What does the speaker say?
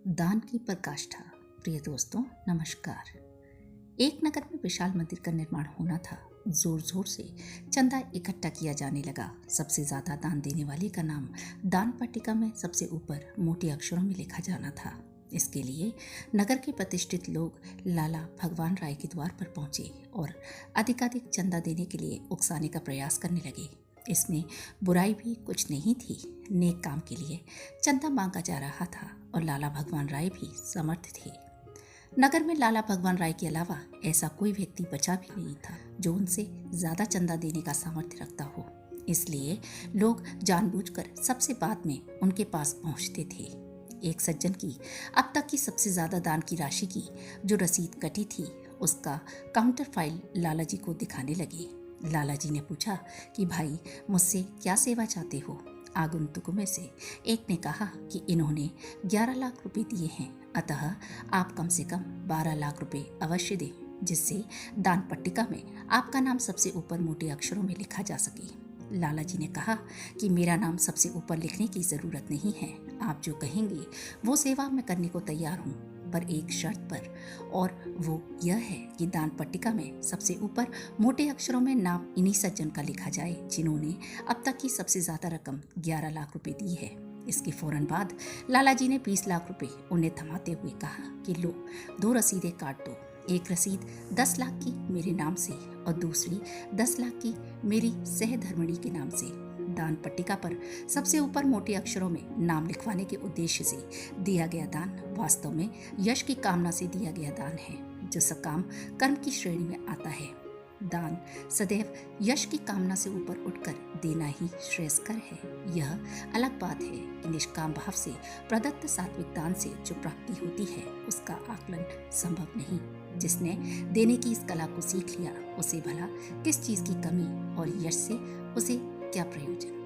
दान की प्रकाष्ठा। प्रिय दोस्तों, नमस्कार। एक नगर में विशाल मंदिर का निर्माण होना था। जोर जोर से चंदा इकट्ठा किया जाने लगा। सबसे ज्यादा दान देने वाले का नाम दान पट्टिका में सबसे ऊपर मोटे अक्षरों में लिखा जाना था। इसके लिए नगर के प्रतिष्ठित लोग लाला भगवान राय के द्वार पर पहुंचे और अधिकाधिक चंदा देने के लिए उकसाने का प्रयास करने लगे। इसमें बुराई भी कुछ नहीं थी। नेक काम के लिए चंदा मांगा जा रहा था और लाला भगवान राय भी समर्थ थे। नगर में लाला भगवान राय के अलावा ऐसा कोई व्यक्ति बचा भी नहीं था जो उनसे ज्यादा चंदा देने का सामर्थ्य रखता हो। इसलिए लोग जानबूझकर सबसे बाद में उनके पास पहुंचते थे। एक सज्जन की अब तक की सबसे ज्यादा दान की राशि की जो रसीद कटी थी, उसका काउंटर फाइल लाला जी को दिखाने लगे। लाला जी ने पूछा कि भाई, मुझसे क्या सेवा चाहते हो? आगंतुकों में से एक ने कहा कि इन्होंने 11 लाख रुपए दिए हैं, अतः आप कम से कम 12 लाख रुपए अवश्य दें, जिससे दान पट्टिका में आपका नाम सबसे ऊपर मोटे अक्षरों में लिखा जा सके। लाला जी ने कहा कि मेरा नाम सबसे ऊपर लिखने की जरूरत नहीं है। आप जो कहेंगे वो सेवा मैं करने को तैयार हूँ, पर एक शर्त पर, और वो यह है कि दान पट्टिका में सबसे ऊपर मोटे अक्षरों में नाम इन्हीं सज्जन का लिखा जाए जिन्होंने अब तक की सबसे ज्यादा रकम 11 लाख रुपए दी है। इसके फौरन बाद लाला जी ने 20 लाख रुपए उन्हें थमाते हुए कहा कि लो, 2 रसीदें काट दो। एक रसीद 10 लाख की मेरे नाम से और दूसरी 10 लाख की मेरी सहधर्मिणी के नाम से। दान पट्टिका पर सबसे ऊपर मोटे अक्षरों में नाम लिखवाने के उद्देश्य से दिया गया दान वास्तव में यश की कामना से दिया गया दान है, जो सकाम कर्म की श्रेणी में आता है। दान सदैव यश की कामना से ऊपर उठकर देना ही श्रेयस्कर है। यह अलग बात है कि निष्काम भाव से प्रदत्त सात्विक दान से जो प्राप्ति होती है उसका आकलन संभव नहीं। जिसने देने की इस कला को सीख लिया, उसे भला किस चीज की कमी और यश से उसे क्या प्रयोजन।